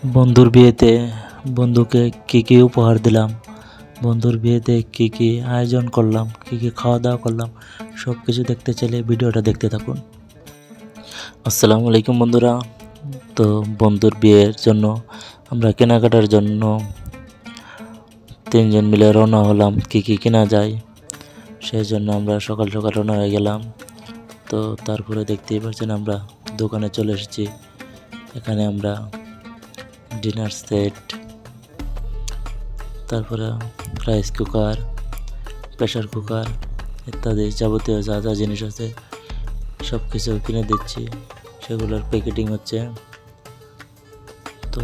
বন্ধুর বিয়েতে বন্ধুকে কী উপহার দিলাম, বন্ধুর বিয়েতে কী আয়োজন করলাম, কী খাওয়া দাওয়া করলাম, সব কিছু দেখতে চাইলে ভিডিওটা দেখতে থাকুন। আসসালামু আলাইকুম বন্ধুরা। তো বন্ধুর বিয়ের জন্য আমরা কেনাকাটার জন্য তিনজন মিলে রওনা হলাম। কী কেনা যায় সেই জন্য আমরা সকাল সকাল রওনা হয়ে গেলাম। তো তারপরে দেখতেই পাচ্ছেন আমরা দোকানে চলে এসেছি। এখানে আমরা ডিনার সেট, তারপরে রাইস কুকার, প্রেশার কুকার ইত্যাদি যাবতীয় যা যা জিনিস আছে সব কিছু কিনে দিচ্ছি, সেগুলোর প্যাকেটিং হচ্ছে। তো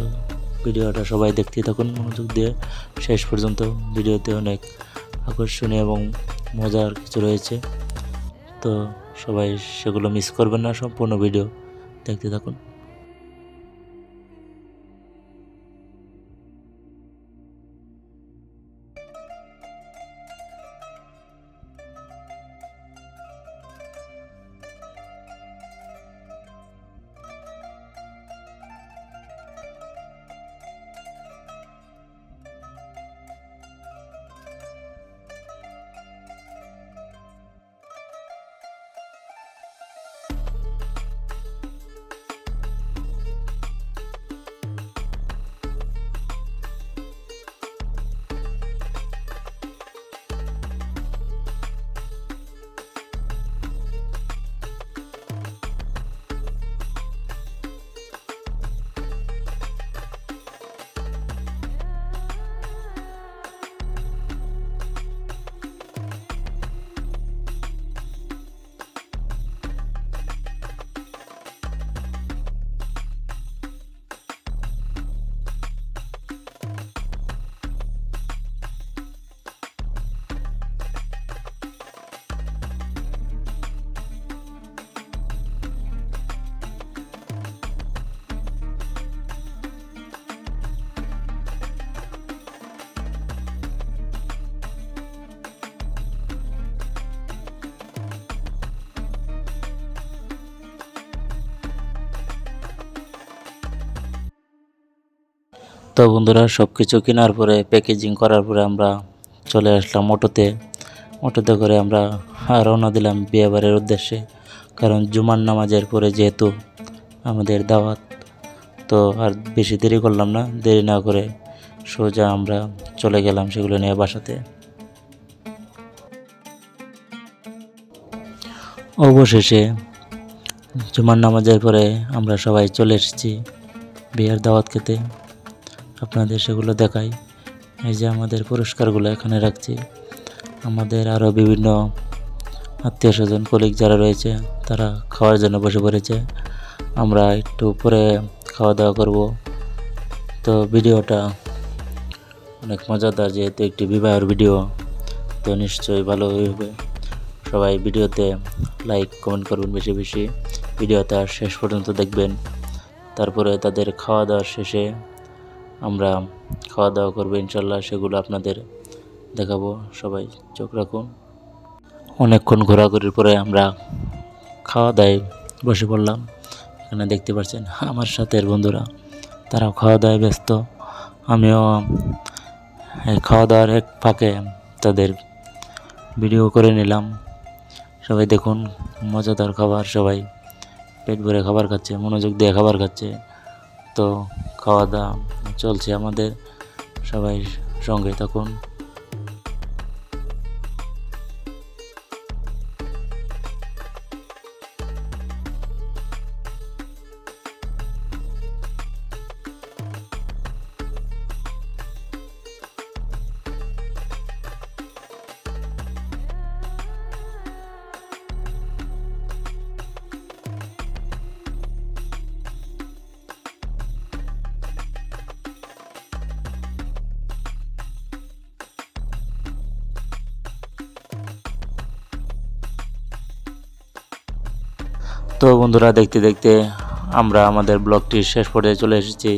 ভিডিওটা সবাই দেখতে থাকুন মনোযোগ দিয়ে শেষ পর্যন্ত। ভিডিওতে অনেক আকর্ষণীয় এবং মজার কিছু রয়েছে, তো সবাই সেগুলো মিস করবেন না, সম্পূর্ণ ভিডিও দেখতে থাকুন। তো বন্ধুরা, সব কিছু কেনার পরে প্যাকেজিং করার পরে আমরা চলে আসলাম অটোতে করে আমরা রওনা দিলাম বিয়েবাড়ির উদ্দেশ্যে। কারণ জুমার নামাজের পরে যেহেতু আমাদের দাওয়াত, তো আর বেশি দেরি করলাম না। দেরি না করে সোজা আমরা চলে গেলাম সেগুলো নিয়ে বাসাতে। অবশেষে জুমার নামাজের পরে আমরা সবাই চলে এসেছি বিয়ের দাওয়াত খেতে। আপনাদের সেগুলো দেখাই। এই যে আমাদের পুরস্কারগুলো এখানে রাখছি। আমাদের আরও বিভিন্ন আত্মীয় স্বজন কলিগ যারা রয়েছে তারা খাওয়ার জন্য বসে পড়েছে। আমরা একটু পরে খাওয়া দাওয়া করব। তো ভিডিওটা অনেক মজাদার, যেহেতু একটি বিবাহের ভিডিও, তো নিশ্চয়ই ভালো হবে। সবাই ভিডিওতে লাইক কমেন্ট করবেন বেশি বেশি, ভিডিওটা শেষ পর্যন্ত দেখবেন। তারপরে তাদের খাওয়া দাওয়ার শেষে আমরা খাওয়া দাওয়া করবো ইনশাল্লাহ, সেগুলো আপনাদের দেখাবো। সবাই চোখ রাখুন। অনেকক্ষণ ঘোরাঘুরির পরে আমরা খাওয়া দাওয়ায় বসে পড়লাম। এখানে দেখতে পাচ্ছেন আমার সাথের বন্ধুরা, তারাও খাওয়া দাওয়ায় ব্যস্ত। আমিও খাওয়া দাওয়ার এক ফাঁকে তাদের ভিডিও করে নিলাম। সবাই দেখুন, মজাদার খাবার, সবাই পেট ভরে খাবার খাচ্ছে, মনোযোগ দিয়ে খাবার খাচ্ছে। তো খাওয়া দাওয়া চলছে আমাদের, সবাই সঙ্গে থাকুন। তো বন্ধুরা, দেখতে দেখতে আমরা আমাদের ব্লগটির শেষ পর্যায়ে চলে এসেছি।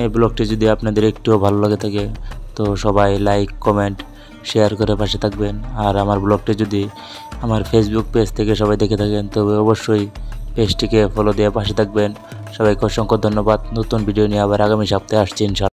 এই ব্লগটি যদি আপনাদের একটুও ভালো লাগে থাকে তো সবাই লাইক কমেন্ট শেয়ার করে পাশে থাকবেন। আর আমার ব্লগটি যদি আমার ফেসবুক পেজ থেকে সবাই দেখে থাকেন তবে অবশ্যই পেজটিকে ফলো দিয়ে পাশে থাকবেন। সবাইকে অসংখ্য ধন্যবাদ। নতুন ভিডিও নিয়ে আবার আগামী সপ্তাহে আসছি ইনশাআল্লাহ।